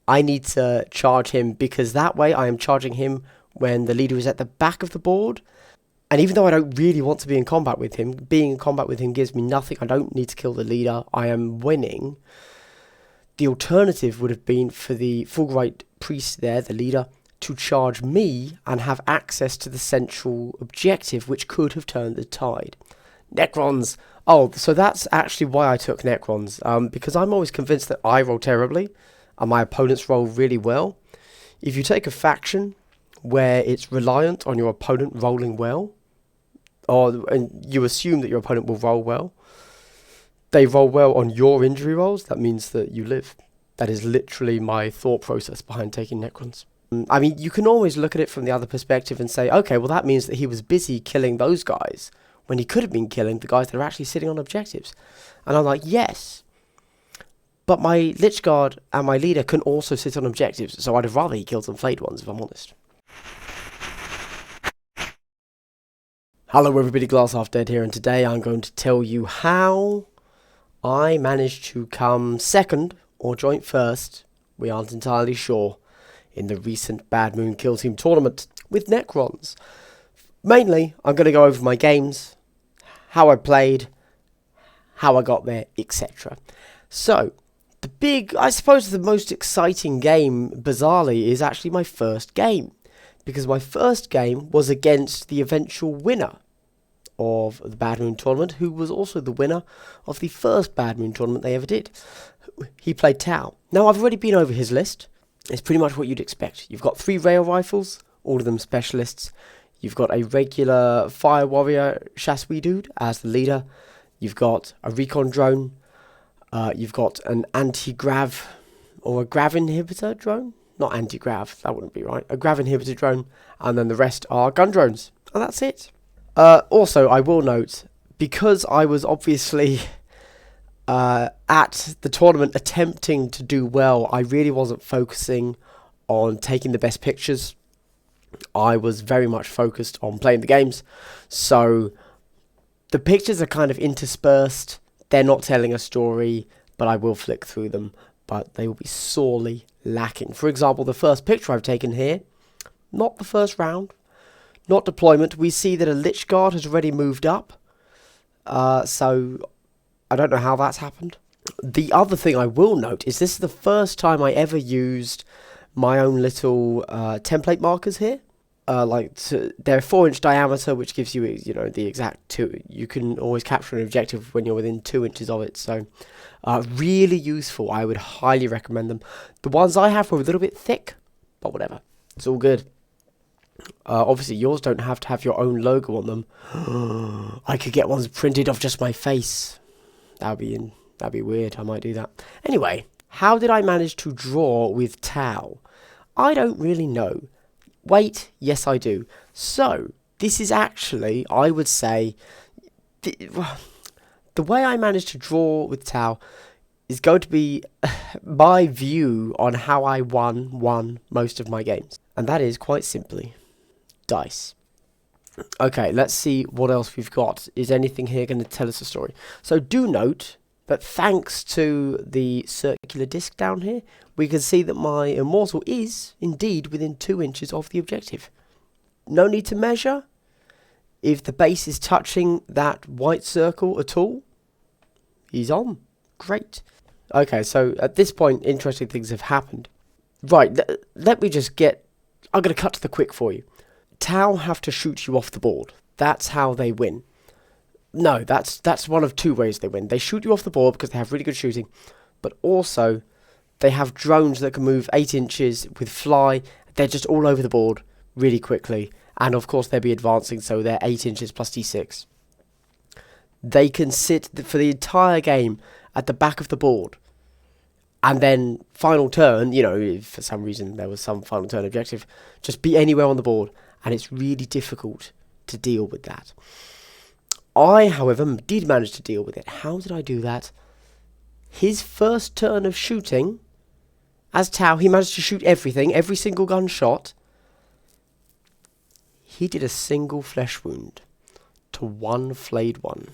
I need to charge him because that way I am charging him when the leader is at the back of the board. And even though I don't really want to be in combat with him, being in combat with him gives me nothing. I don't need to kill the leader. I am winning. The alternative would have been for the Fulgurite priest there, the leader, to charge me and have access to the central objective, which could have turned the tide. Necrons! Oh, so that's actually why I took Necrons. Because I'm always convinced that I roll terribly and my opponents roll really well. If you take a faction where it's reliant on your opponent rolling well, and you assume that your opponent will roll well, they roll well on your injury rolls, that means that you live. That is literally my thought process behind taking Necrons. I mean, you can always look at it from the other perspective and say, okay, well that means that he was busy killing those guys when he could have been killing the guys that are actually sitting on objectives. And I'm like, yes, but my Lich Guard and my leader can also sit on objectives, so I'd have rather he killed some flayed ones, if I'm honest. Hello everybody, Glass Half Dead here, and today I'm going to tell you how I managed to come second, or joint first, we aren't entirely sure, in the recent Bad Moon Kill Team tournament with Necrons. Mainly, I'm going to go over my games, how I played, how I got there, etc. So, I suppose the most exciting game, bizarrely, is actually my first game. Because my first game was against the eventual winner of the Bad Moon tournament, who was also the winner of the first Bad Moon tournament they ever did. He played Tau. Now, I've already been over his list. It's pretty much what you'd expect. You've got 3 rail rifles, all of them specialists. You've got a regular fire warrior Chasseur dude as the leader. You've got a recon drone. You've got an anti-grav or a grav inhibitor drone. Not anti-grav, that wouldn't be right. A grav inhibitor drone, and then the rest are gun drones. And that's it. Also, I will note, because I was obviously at the tournament attempting to do well, I really wasn't focusing on taking the best pictures. I was very much focused on playing the games. So, the pictures are kind of interspersed. They're not telling a story, but I will flick through them. But they will be sorely lacking. For example, the first picture I've taken here, not the first round, not deployment. We see that a Lich Guard has already moved up. So, I don't know how that's happened. The other thing I will note is this is the first time I ever used my own little template markers here. They're 4-inch diameter, which gives you, the exact 2. You can always capture an objective when you're within 2 inches of it. So, really useful. I would highly recommend them. The ones I have were a little bit thick, but whatever. It's all good. Obviously, yours don't have to have your own logo on them. I could get ones printed off just my face. That'd be weird. I might do that. Anyway, how did I manage to draw with Tau? I don't really know. Wait, yes I do. So, this is actually, I would say, the way I managed to draw with Tau is going to be my view on how I won most of my games. And that is quite simply dice. Okay, let's see what else we've got. Is anything here going to tell us a story? So do note that thanks to the circular disc down here, we can see that my immortal is indeed within 2 inches of the objective. No need to measure. If the base is touching that white circle at all, he's on. Great. Okay, so at this point, interesting things have happened. Right, let me just I'm going to cut to the quick for you. Tau have to shoot you off the board. That's how they win. No, that's one of 2 ways they win. They shoot you off the board because they have really good shooting, but also they have drones that can move 8 inches with fly. They're just all over the board really quickly. And of course they'll be advancing, so they're 8 inches plus d6. They can sit for the entire game at the back of the board. And then final turn, if for some reason there was some final turn objective, just be anywhere on the board. And it's really difficult to deal with that. I, however, did manage to deal with it. How did I do that? His first turn of shooting, as Tau, he managed to shoot everything, every single gunshot. He did a single flesh wound to 1 flayed one.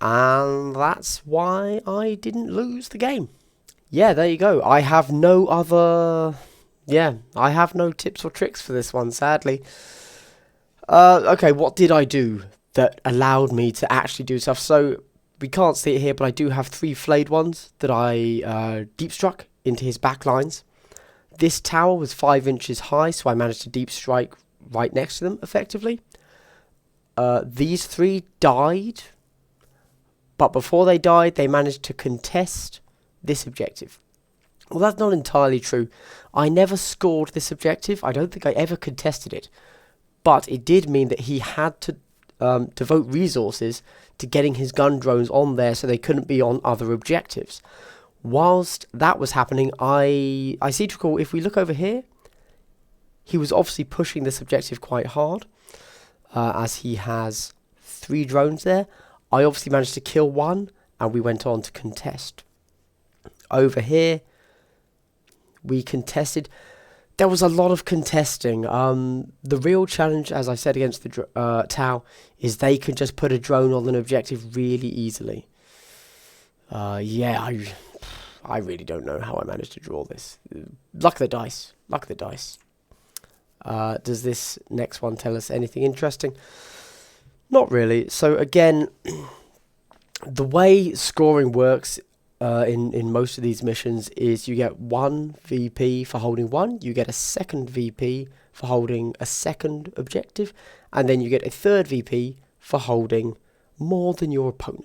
And that's why I didn't lose the game. yeah, there you go. I have no other... Yeah, I have no tips or tricks for this one, sadly. Okay, what did I do that allowed me to actually do stuff? So, we can't see it here, but I do have 3 flayed ones that I deep struck into his back lines. This tower was 5 inches high, so I managed to deep strike right next to them, effectively. These 3 died, but before they died, they managed to contest this objective. Well, that's not entirely true. I never scored this objective. I don't think I ever contested it. But it did mean that he had to devote resources to getting his gun drones on there so they couldn't be on other objectives. Whilst that was happening, I seem to recall, if we look over here, he was obviously pushing this objective quite hard, as he has 3 drones there. I obviously managed to kill 1, and we went on to contest. Over here, we contested. There was a lot of contesting. The real challenge, as I said, against the Tau, is they can just put a drone on an objective really easily. Yeah, I really don't know how I managed to draw this. Luck of the dice. Luck of the dice. Does this next one tell us anything interesting? Not really. So again, the way scoring works in most of these missions is you get 1 VP for holding 1, you get a second VP for holding a second objective, and then you get a third VP for holding more than your opponent.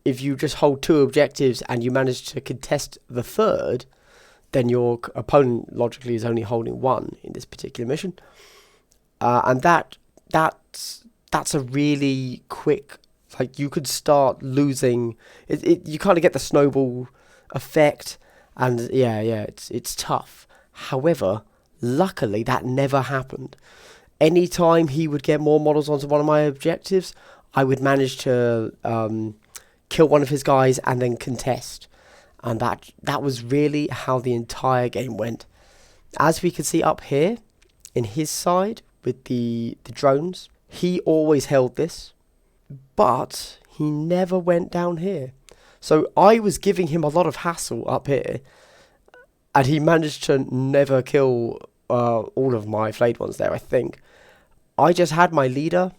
If you just hold 2 objectives and you manage to contest the third, then your opponent logically is only holding 1 in this particular mission, and that's a really quick. Like, you could start losing. You kind of get the snowball effect, and yeah, it's tough. However, luckily that never happened. Anytime he would get more models onto one of my objectives, I would manage to kill one of his guys and then contest, and that was really how the entire game went. As we can see up here in his side with the drones, he always held this, but he never went down here. So I was giving him a lot of hassle up here, and he managed to never kill all of my flayed ones there, I think. I just had my leader,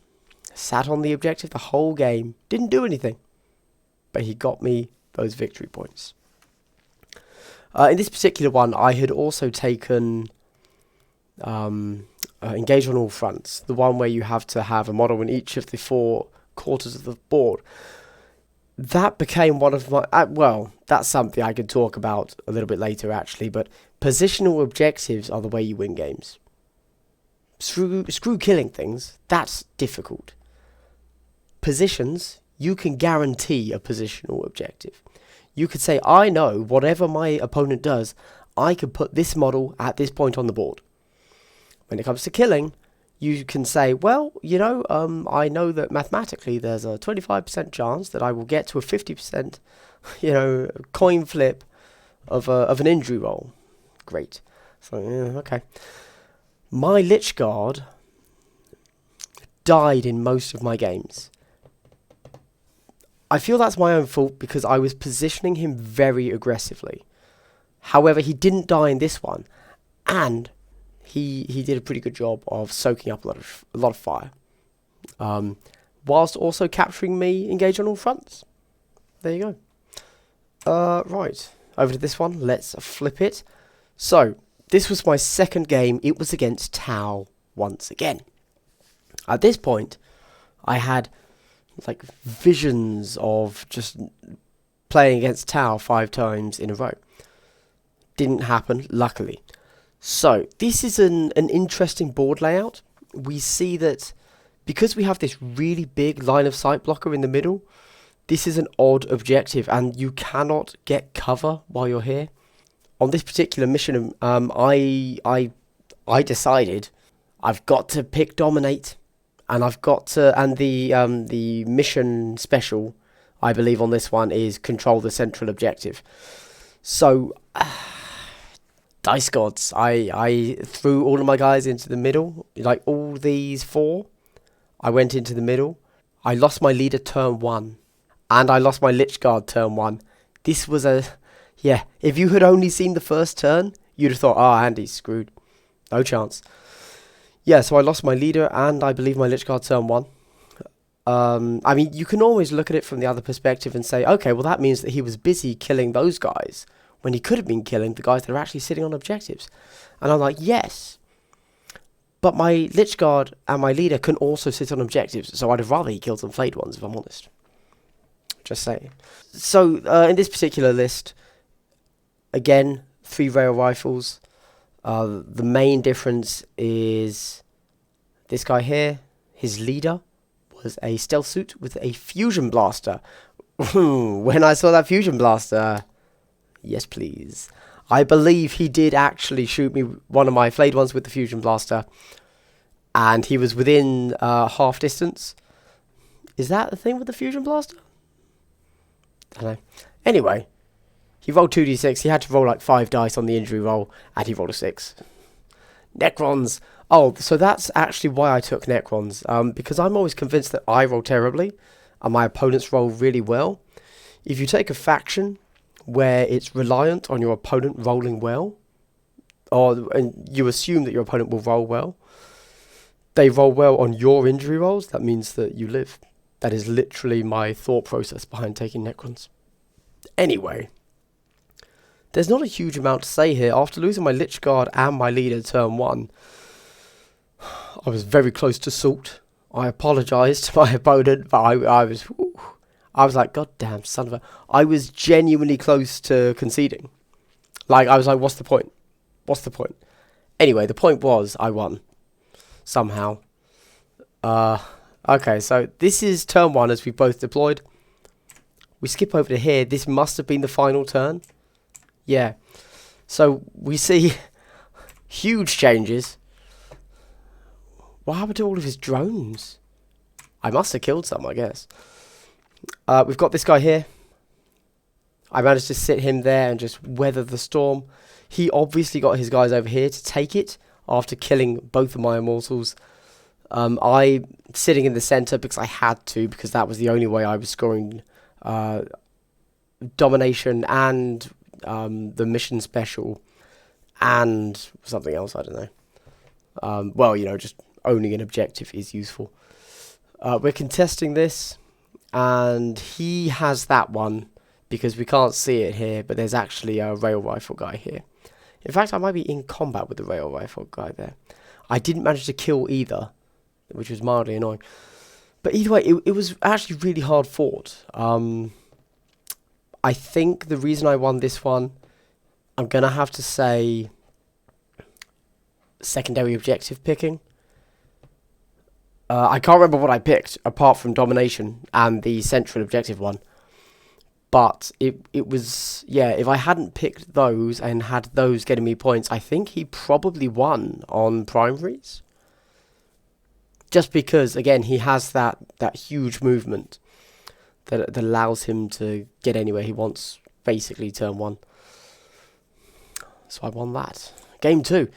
sat on the objective the whole game, didn't do anything, but he got me those victory points. In this particular one, I had also taken Engage on All Fronts, the one where you have to have a model in each of the 4 quarters of the board. That became one of my... well, that's something I could talk about a little bit later, actually, but positional objectives are the way you win games. Screw killing things, that's difficult. Positions, you can guarantee a positional objective. You could say, I know whatever my opponent does, I can put this model at this point on the board. When it comes to killing, you can say, well, you know, I know that mathematically there's a 25% chance that I will get to a 50%, you know, coin flip of an injury roll. Great. So, yeah, okay. My Lich Guard died in most of my games. I feel that's my own fault because I was positioning him very aggressively. However, he didn't die in this one, and he did a pretty good job of soaking up a lot of fire, whilst also capturing me Engage on All Fronts. There you go. Right, over to this one. Let's flip it. So, this was my second game. It was against Tau once again. At this point, I had like visions of just playing against Tau 5 times in a row. Didn't happen, luckily. So, this is an interesting board layout. We see that because we have this really big line of sight blocker in the middle, this is an odd objective, and you cannot get cover while you're here. On this particular mission, I decided I've got to pick Dominate, and I've got to, and the mission special, I believe on this one, is Control the Central Objective. So, dice gods, I threw all of my guys into the middle, like all these 4. I went into the middle. I lost my leader turn 1, and I lost my Lich Guard turn 1. This was a... Yeah, if you had only seen the first turn, you'd have thought, oh, Andy's screwed. No chance. Yeah, so I lost my leader and I believe my Lich Guard turn 1. I mean, you can always look at it from the other perspective and say, okay, well that means that he was busy killing those guys when he could have been killing the guys that are actually sitting on objectives. And I'm like, yes, but my Lich Guard and my leader can also sit on objectives, so I'd have rather he killed some flayed ones, if I'm honest. Just saying. So, in this particular list, again, 3 rail rifles. The main difference is this guy here, his leader, was a stealth suit with a fusion blaster. When I saw that fusion blaster, yes please. I believe he did actually shoot me one of my flayed ones with the fusion blaster. And he was within half distance. Is that the thing with the fusion blaster? I don't know. Anyway, he rolled 2d6. He had to roll like 5 dice on the injury roll, and he rolled a 6. Necrons. Oh, so that's actually why I took Necrons. Because I'm always convinced that I roll terribly, and my opponents roll really well. If you take a faction where it's reliant on your opponent rolling well, and you assume that your opponent will roll well, they roll well on your injury rolls, that means that you live. That is literally my thought process behind taking Necrons. Anyway, there's not a huge amount to say here. After losing my Lich Guard and my leader turn 1, I was very close to salt. I apologised to my opponent, but I was like, God damn, son of a... I was genuinely close to conceding. Like, I was like, what's the point? What's the point? Anyway, the point was, I won. Somehow. Okay, so this is turn 1 as we both deployed. We skip over to here. This must have been the final turn. Yeah. So we see huge changes. What happened to all of his drones? I must have killed some, I guess. We've got this guy here. I managed to sit him there and just weather the storm. He obviously got his guys over here to take it after killing both of my immortals. I sitting in the center because I had to, because that was the only way I was scoring domination and the mission special and something else, I don't know. Well, you know, just owning an objective is useful. We're contesting this, and he has that one because we can't see it here, but there's actually a rail rifle guy here. In fact, I might be in combat with the rail rifle guy there. I didn't manage to kill either, which was mildly annoying. But either way, it was actually really hard fought. I think the reason I won this one, I'm going to have to say secondary objective picking. I can't remember what I picked, apart from domination and the central objective one. But it was, yeah, if I hadn't picked those and had those getting me points, I think he probably won on primaries. Just because, again, he has that huge movement that allows him to get anywhere he wants, basically turn 1. So I won that. Game 2.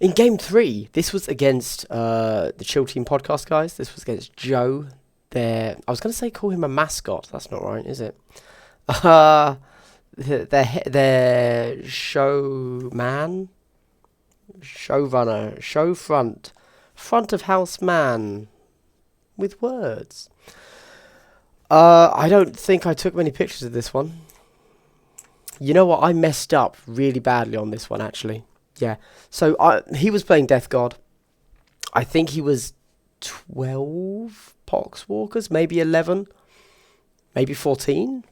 In Game 3, this was against the Chill Team podcast guys. This was against Joe. I was going to say call him a mascot. That's not right, is it? Their showman? Showrunner. Showfront. Front of house man. With words. I don't think I took many pictures of this one. You know what? I messed up really badly on this one, actually. Yeah. So he was playing Death Guard. I think he was 12 Poxwalkers, maybe 11, maybe 14.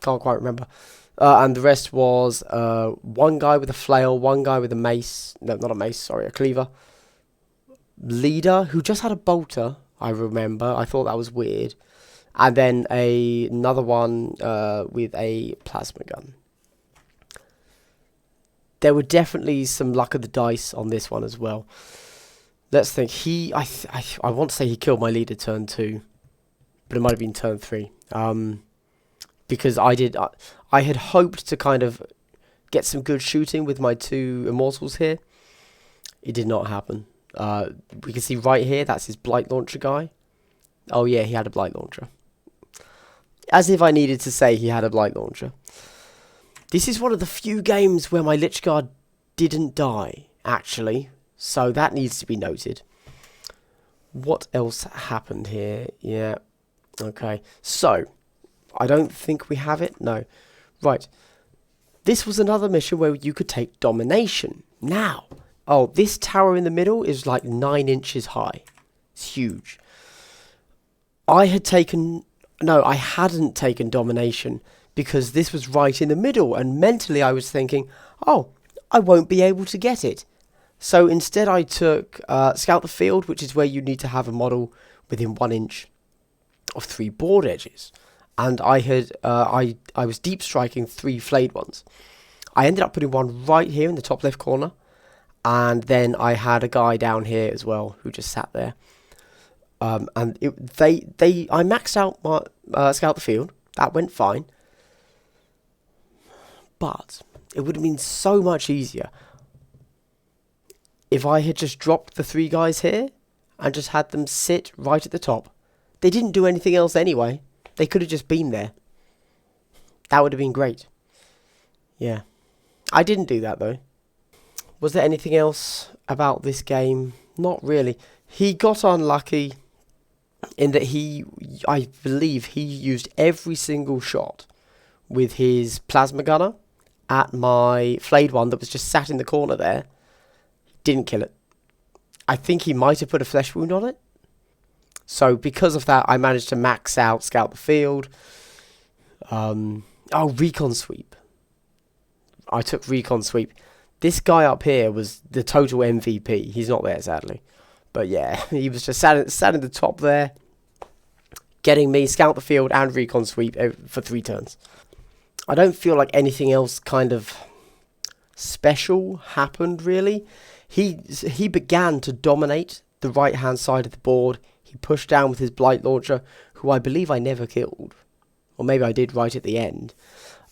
Can't quite remember. And the rest was one guy with a flail, one guy with a mace. No, not a mace, sorry, a cleaver. Leader, who just had a bolter, I remember. I thought that was weird. And then another one with a plasma gun. There were definitely some luck of the dice on this one as well. Let's think. I want to say he killed my leader turn 2, but it might have been turn 3. Because I had hoped to kind of get some good shooting with my 2 immortals here. It did not happen. We can see right here, that's his blight launcher guy. Oh yeah, he had a blight launcher. As if I needed to say he had a blight launcher. This is one of the few games where my Lich Guard didn't die, actually. So that needs to be noted. What else happened here? Yeah. Okay. So, I don't think we have it. No. Right. This was another mission where you could take domination. Now. Oh, this tower in the middle is like 9 inches high. It's huge. I hadn't taken domination because this was right in the middle, and mentally I was thinking, oh, I won't be able to get it. So instead I took Scout the Field, which is where you need to have a model within 1 inch of 3 board edges. And I was deep striking 3 flayed ones. I ended up putting one right here in the top left corner, and then I had a guy down here as well who just sat there. And I maxed out my Scout the Field. That went fine. But it would have been so much easier if I had just dropped the 3 guys here and just had them sit right at the top. They didn't do anything else anyway. They could have just been there. That would have been great. Yeah. I didn't do that though. Was there anything else about this game? Not really. He got unlucky in that I believe he used every single shot with his plasma gunner at my flayed one that was just sat in the corner there. Didn't kill it. I think he might have put a flesh wound on it. So because of that, I managed to max out Scout the Field. Recon Sweep. I took Recon Sweep. This guy up here was the total MVP. He's not there, sadly. But yeah, he was just sat in the top there, getting me Scout the Field and Recon Sweep for 3 turns. I don't feel like anything else kind of special happened, really. He began to dominate the right-hand side of the board. He pushed down with his Blight Launcher, who I believe I never killed. Or maybe I did right at the end.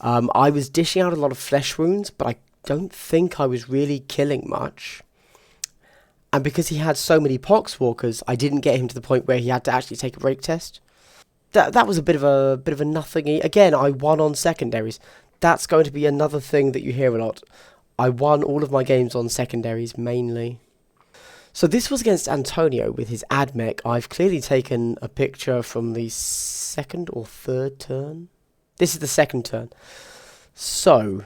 I was dishing out a lot of flesh wounds, but I don't think I was really killing much. And because he had so many Poxwalkers, I didn't get him to the point where he had to actually take a break test. That was a bit of a nothing. Again, I won on secondaries. That's going to be another thing that you hear a lot. I won all of my games on secondaries mainly. So this was against Antonio with his AdMech. I've clearly taken a picture from the 2nd or 3rd turn. This is the 2nd turn. So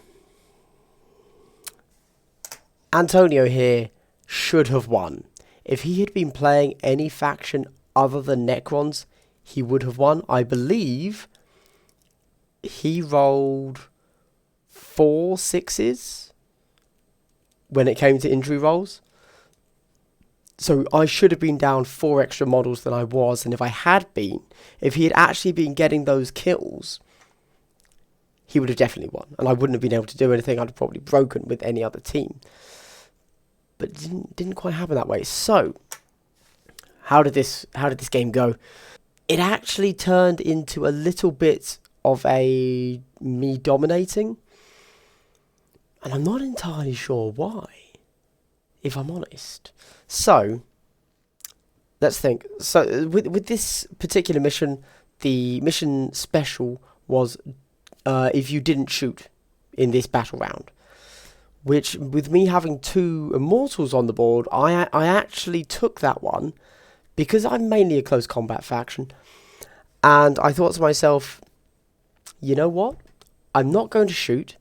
Antonio here should have won. If he had been playing any faction other than Necrons, he would have won. I believe he rolled 4 6s when it came to injury rolls. So I should have been down 4 extra models than I was, and if he had actually been getting those kills, he would have definitely won, and I wouldn't have been able to do anything. I'd have probably broken with any other team. But it didn't quite happen that way. So how did this game go? It actually turned into a little bit of me dominating, and I'm not entirely sure why, if I'm honest. So let's think. So with this particular mission, the mission special was if you didn't shoot in this battle round, which with me having 2 immortals on the board, I actually took that one because I'm mainly a close combat faction, and I thought to myself, you know what? I'm not going to shoot.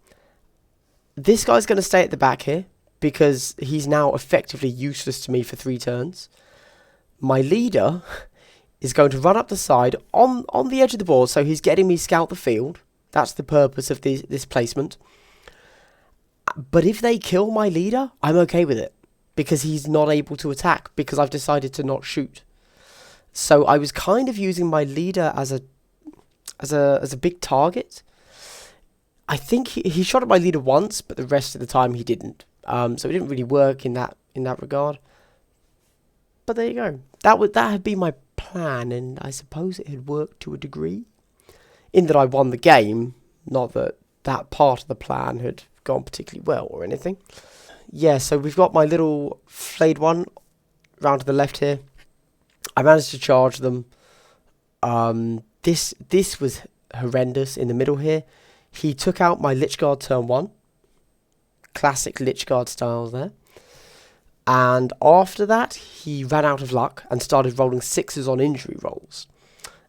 This guy's going to stay at the back here because he's now effectively useless to me for 3 turns. My leader is going to run up the side on the edge of the board, so he's getting me Scout the Field. That's the purpose of this placement. But if they kill my leader, I'm okay with it because he's not able to attack because I've decided to not shoot. So I was kind of using my leader as a big target. I think he shot at my leader once, but the rest of the time he didn't. So it didn't really work in that regard. But there you go. That had been my plan, and I suppose it had worked to a degree. In that I won the game, not that part of the plan had gone particularly well or anything. Yeah, so we've got my little flayed one round to the left here. I managed to charge them. This was horrendous in the middle here. He took out my Lich Guard turn 1. Classic Lich Guard style there. And after that, he ran out of luck and started rolling 6s on injury rolls.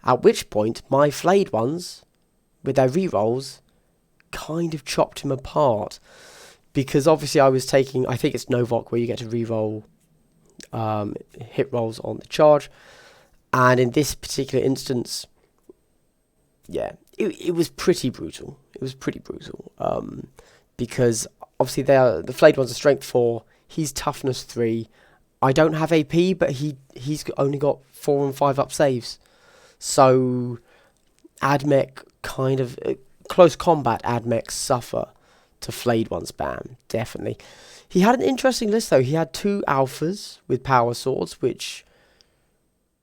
At which point, my flayed ones, with their rerolls, kind of chopped him apart. Because obviously I was taking, I think it's Novok where you get to reroll hit rolls on the charge. And in this particular instance, yeah, it was pretty brutal. It was pretty brutal. Because obviously the flayed ones are strength 4. He's toughness 3. I don't have AP, but he's only got 4 and 5 up saves. So Admech kind of close combat. Admechs suffer to flayed ones ban, definitely. He had an interesting list though. He had 2 alphas with power swords, which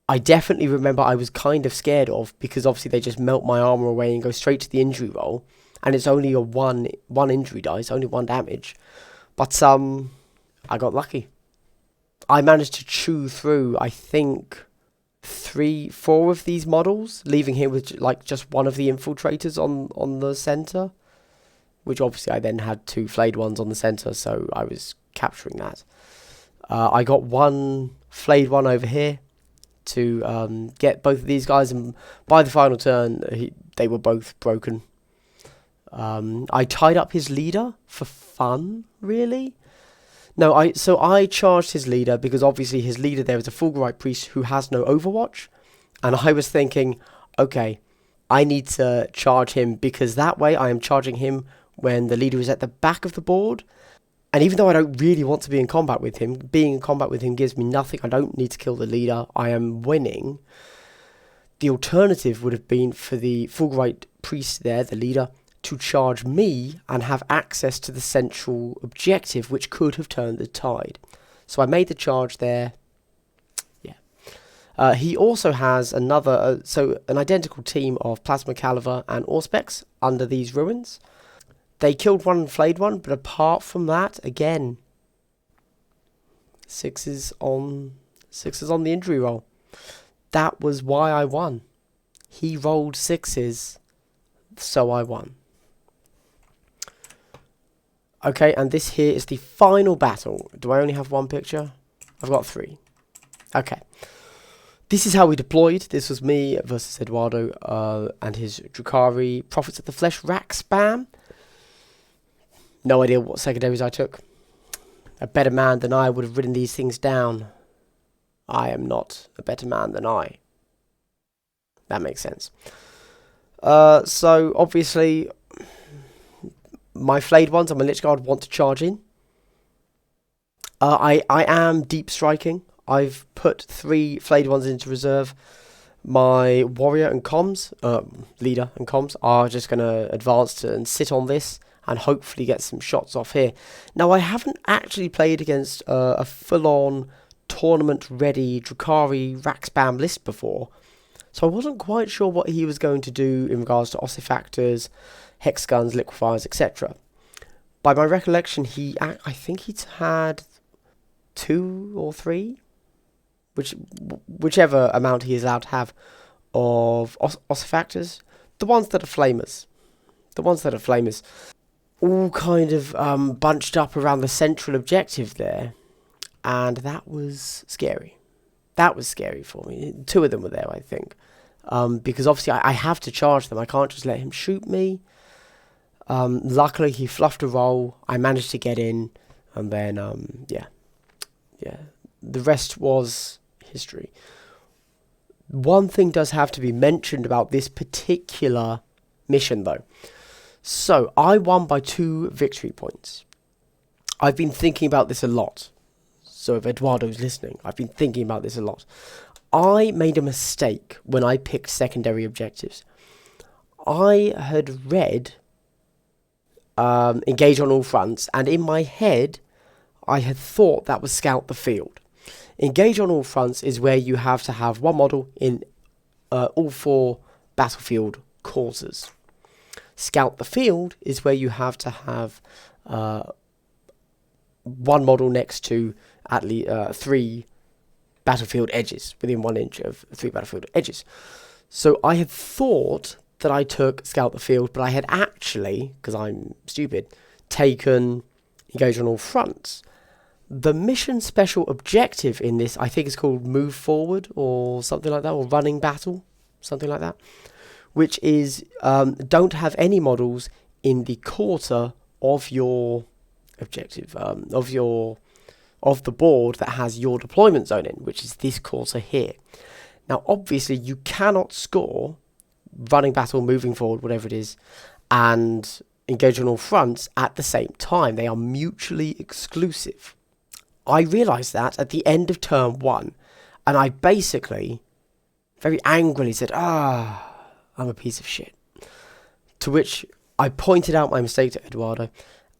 I definitely remember I was kind of scared of, because obviously they just melt my armor away and go straight to the injury roll, and it's only a one injury dice, only 1 damage. But I got lucky. I managed to chew through, I think, 3-4 of these models, leaving him with like just one of the infiltrators on the center, which obviously I then had 2 flayed ones on the center, so I was capturing that. I got 1 flayed one over here to get both of these guys, and by the final turn, they were both broken. I tied up his leader for fun, really. No, I charged his leader because obviously his leader there is a Fulgurite priest who has no Overwatch, and I was thinking, okay, I need to charge him because that way I am charging him when the leader is at the back of the board. And even though I don't really want to be in combat with him, being in combat with him gives me nothing. I don't need to kill the leader. I am winning. The alternative would have been for the Fulgurite priest there, the leader, to charge me and have access to the central objective, which could have turned the tide. So I made the charge there. Yeah. He also has another, an identical team of Plasma Caliver and Auspex under these ruins. They killed 1 and flayed 1, but apart from that, again, 6s on the injury roll. That was why I won. He rolled 6s, so I won. Okay, and this here is the final battle. Do I only have 1 picture? I've got 3. Okay. This is how we deployed. This was me versus Eduardo and his Drukhari Prophets of the Flesh rack spam. No idea what secondaries I took. A better man than I would have written these things down. I am not a better man than I. That makes sense. So, obviously, my flayed ones and my Lich Guard want to charge in. I am deep striking. I've put 3 flayed ones into reserve. My warrior and comms, leader and comms, are just going to advance and sit on this and hopefully get some shots off here. Now, I haven't actually played against a full-on tournament-ready Drukhari rack spam list before, so I wasn't quite sure what he was going to do in regards to ossifactors, hex guns, liquefiers, etc. By my recollection, I think he's had 2 or 3, whichever amount he is allowed to have of ossifactors. The ones that are flamers. All kind of bunched up around the central objective there, and that was scary. That was scary for me. 2 of them were there, I think, because obviously I have to charge them. I can't just let him shoot me. Luckily, he fluffed a roll. I managed to get in, and then yeah, the rest was history. One thing does have to be mentioned about this particular mission, though. So, I won by 2 victory points. I've been thinking about this a lot. So, if Eduardo's listening, I've been thinking about this a lot. I made a mistake when I picked secondary objectives. I had read Engage on All Fronts, and in my head, I had thought that was Scout the Field. Engage on All Fronts is where you have to have 1 model in all 4 battlefield causes. Scout the Field is where you have to have 1 model next to at least 3 battlefield edges, within 1 inch of 3 battlefield edges. So I had thought that I took Scout the Field, but I had actually, because I'm stupid, taken Engage on All Fronts. The mission special objective in this, I think, is called Move Forward or something like that, or Running Battle, something like that, which is don't have any models in the quarter of your objective, of the board that has your deployment zone in, which is this quarter here. Now, obviously, you cannot score Running Battle, Moving Forward, whatever it is, and Engage on All Fronts at the same time. They are mutually exclusive. I realised that at the end of turn 1, and I basically, very angrily said, I'm a piece of shit. To which I pointed out my mistake to Eduardo,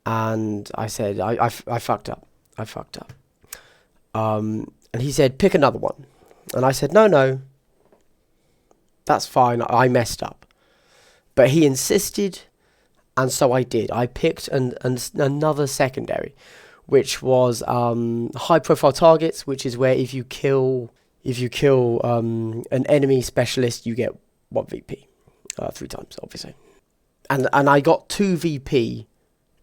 and I said, I fucked up. I fucked up. And he said, pick another one. And I said, no, that's fine, I messed up. But he insisted, and so I did. I picked another secondary, which was high profile targets, which is where if you kill an enemy specialist, you get 1 VP 3 times, obviously. And I got 2 VP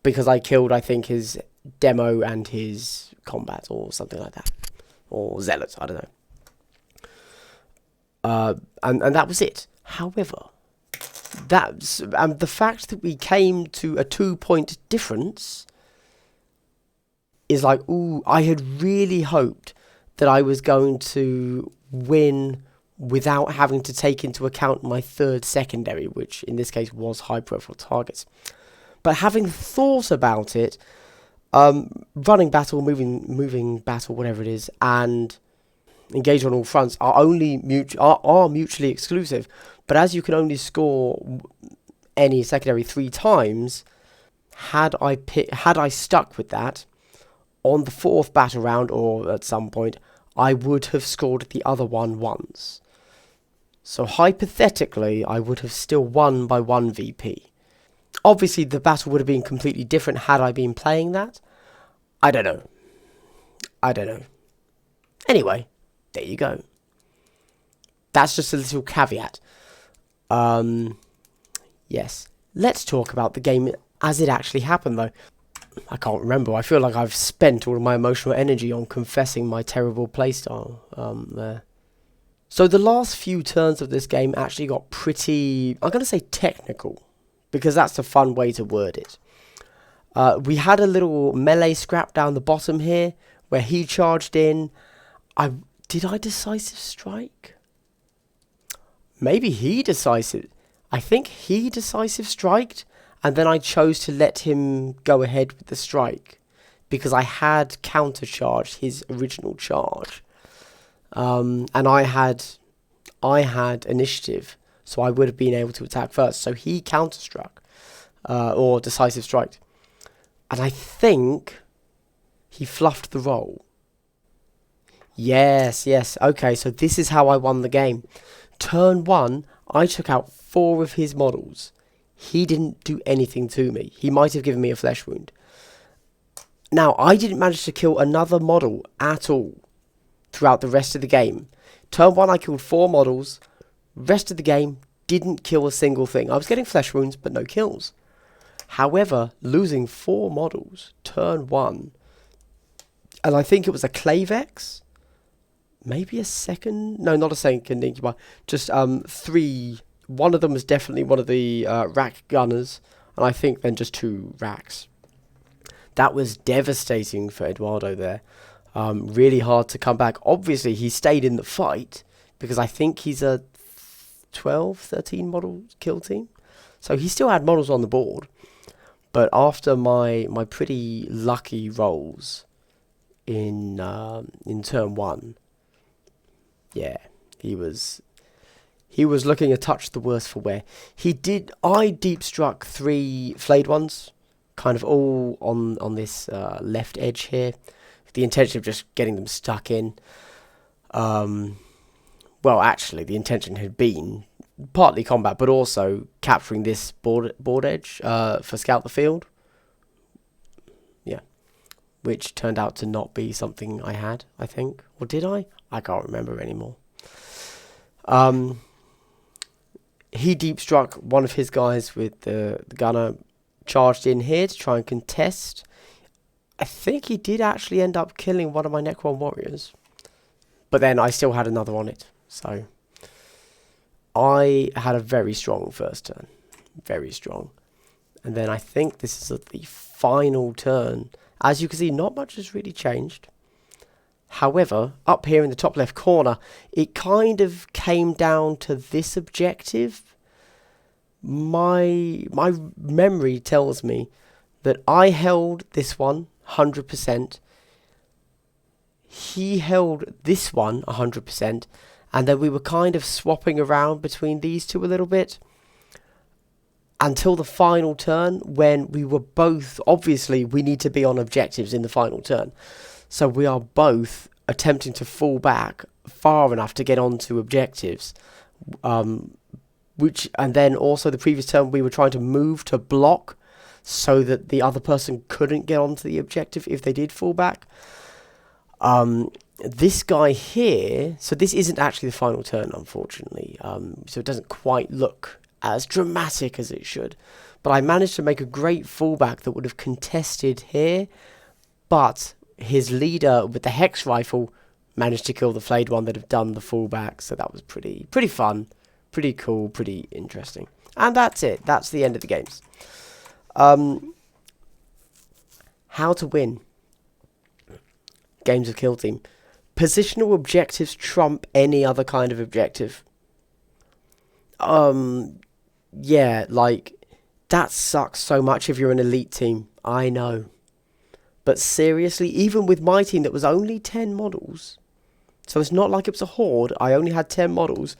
because I killed, I think, his demo and his combat or something like that, or zealot, I don't know. And that was it. However, the fact that we came to a 2-point difference is like, ooh, I had really hoped that I was going to win without having to take into account my third secondary, which in this case was high profile targets. But having thought about it, running battle, moving battle, whatever it is, and Engage on All Fronts are mutually exclusive. But as you can only score any secondary 3 times, had I stuck with that on the 4th battle round, or at some point, I would have scored the other one once. So hypothetically, I would have still won by 1 VP. Obviously, the battle would have been completely different had I been playing that. I don't know. Anyway, there you go. That's just a little caveat. Yes. Let's talk about the game as it actually happened, though. I can't remember. I feel like I've spent all of my emotional energy on confessing my terrible playstyle there. So the last few turns of this game actually got pretty, I'm going to say technical, because that's a fun way to word it. We had a little melee scrap down the bottom here, where he charged in. Did I decisive strike? Maybe he decisive. I think he decisive striked, and then I chose to let him go ahead with the strike, because I had countercharged his original charge. And I had initiative, so I would have been able to attack first. So he counterstruck, or decisive strike, and I think he fluffed the roll. Yes. Okay, so this is how I won the game. Turn 1, I took out 4 of his models. He didn't do anything to me. He might have given me a flesh wound. Now, I didn't manage to kill another model at all throughout the rest of the game. Turn 1, I killed 4 models. Rest of the game, didn't kill a single thing. I was getting flesh wounds, but no kills. However, losing 4 models, turn 1, and I think it was a Clavex, maybe a second, no, not a second incubi, just 3. One of them was definitely one of the rack gunners, and I think then just 2 racks. That was devastating for Eduardo there. Really hard to come back. Obviously, he stayed in the fight, because I think he's a 12, 13 model kill team. So he still had models on the board. But after my pretty lucky rolls in turn 1, yeah, he was looking a touch the worse for wear. I deep struck 3 flayed ones, kind of all on this left edge here, with the intention of just getting them stuck in. Well, actually, the intention had been partly combat, but also capturing this board edge for Scout the Field. Yeah, which turned out to not be something I had, I think. Or did I? I can't remember anymore. He deep struck one of his guys with the gunner, charged in here to try and contest. I think he did actually end up killing one of my Necron warriors. But then I still had another on it. So I had a very strong first turn. Very strong. And then I think this is the final turn. As you can see, not much has really changed. However, up here in the top left corner, it kind of came down to this objective. My memory tells me that I held this one 100%. He held this one 100%. And then we were kind of swapping around between these two a little bit. Until the final turn, when we were both, obviously we need to be on objectives in the final turn. So we are both attempting to fall back far enough to get onto objectives. And then also the previous turn we were trying to move to block so that the other person couldn't get onto the objective if they did fall back. This guy here, so this isn't actually the final turn, unfortunately. So it doesn't quite look as dramatic as it should. But I managed to make a great fallback that would have contested here. But his leader with the Hex Rifle managed to kill the flayed one that had done the fallback. So that was pretty fun, pretty cool, pretty interesting. And that's it. That's the end of the games. How to win games of Kill Team. Positional objectives trump any other kind of objective. Yeah, like, that sucks so much if you're an elite team. I know. But seriously, even with my team that was only 10 models, so it's not like it was a horde, I only had 10 models,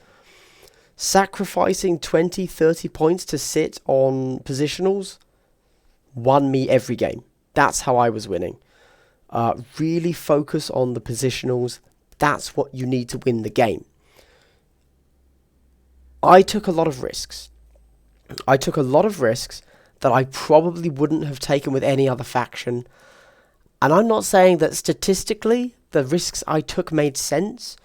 sacrificing 20, 30 points to sit on positionals won me every game. That's how I was winning. Really focus on the positionals. That's what you need to win the game. I took a lot of risks. I took a lot of risks that I probably wouldn't have taken with any other faction. And I'm not saying that statistically the risks I took made sense,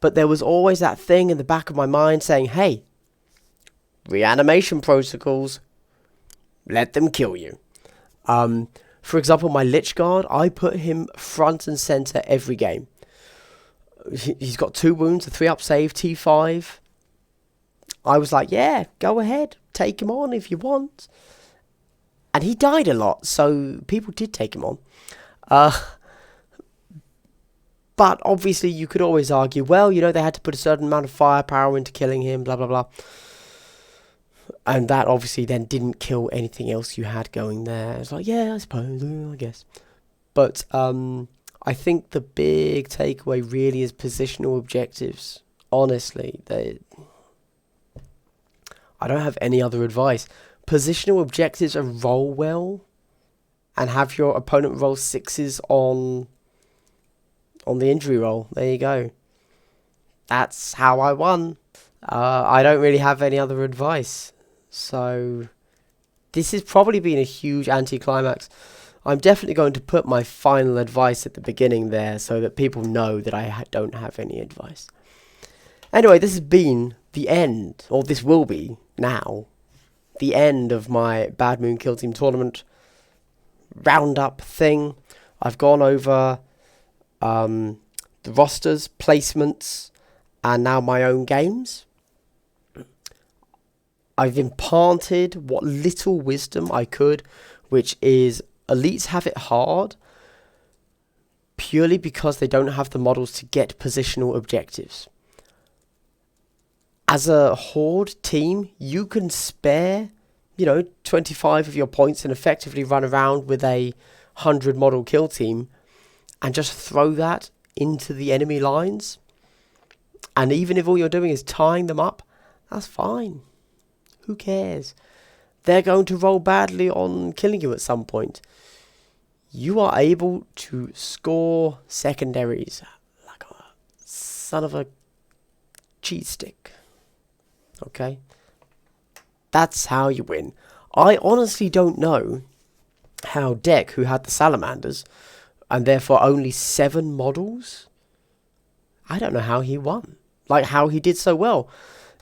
but there was always that thing in the back of my mind saying, hey, reanimation protocols, let them kill you. For example, my Lich Guard, I put him front and center every game. He's got 2 wounds, a 3-up save, T5. I was like, yeah, go ahead, take him on if you want. And he died a lot, so people did take him on. But obviously you could always argue, well, you know, they had to put a certain amount of firepower into killing him, blah, blah, blah. And that obviously then didn't kill anything else you had going there. It's like, yeah, I suppose, I guess. But I think the big takeaway really is positional objectives. Honestly, I don't have any other advice. Positional objectives are roll well and have your opponent roll 6s on the injury roll. There you go. That's how I won. I don't really have any other advice. So this has probably been a huge anticlimax. I'm definitely going to put my final advice at the beginning there so that people know that I don't have any advice. Anyway, this has been the end, or this will be now, the end of my Bad Moon Kill Team tournament roundup thing. I've gone over the rosters, placements, and now my own games. I've imparted what little wisdom I could, which is elites have it hard purely because they don't have the models to get positional objectives. As a horde team, you can spare, 25 of your points and effectively run around with a 100 model kill team and just throw that into the enemy lines. And even if all you're doing is tying them up, that's fine. Who cares? They're going to roll badly on killing you at some point. You are able to score secondaries like a son of a cheese stick. Okay? That's how you win. I honestly don't know how Deck, who had the salamanders, and therefore only 7 models, I don't know how he won. Like, how he did so well.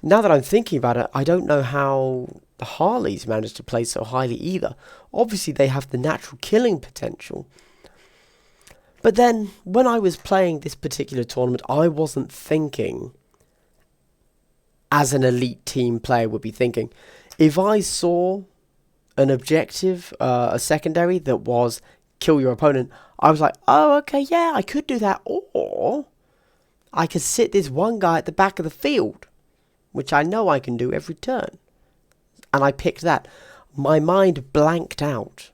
Now that I'm thinking about it, I don't know how the Harleys managed to play so highly either. Obviously, they have the natural killing potential. But then, when I was playing this particular tournament, I wasn't thinking as an elite team player would be thinking. If I saw an objective, a secondary that was kill your opponent, I was like, oh, okay, yeah, I could do that. Or I could sit this one guy at the back of the field, which I know I can do every turn. And I picked that. My mind blanked out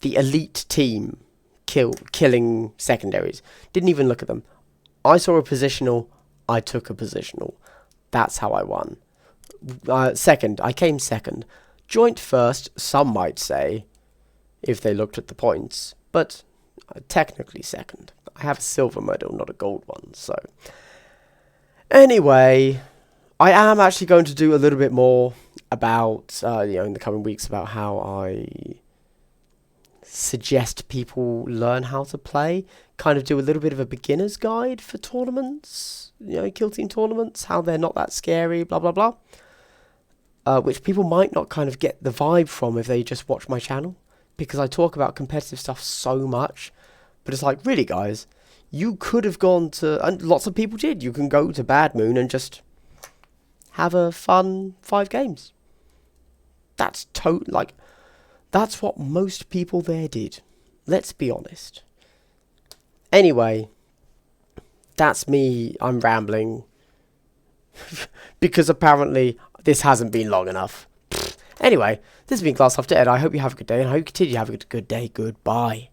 the elite team killing secondaries. Didn't even look at them. I saw a positional. I took a positional. That's how I won. Second. I came second. Joint first, some might say, if they looked at the points. But technically second. I have a silver medal, not a gold one. So anyway, I am actually going to do a little bit more about, in the coming weeks, about how I suggest people learn how to play. Kind of do a little bit of a beginner's guide for tournaments, kill team tournaments, how they're not that scary, blah, blah, blah. Which people might not kind of get the vibe from if they just watch my channel, because I talk about competitive stuff so much. But it's like, really, guys, you could have gone to, and lots of people did, you can go to Bad Moon and just have a fun 5 games. That's that's what most people there did. Let's be honest. Anyway, that's me. I'm rambling. Because apparently this hasn't been long enough. Anyway, this has been Glass After Ed. I hope you have a good day, and I hope you continue to have a good day. Goodbye.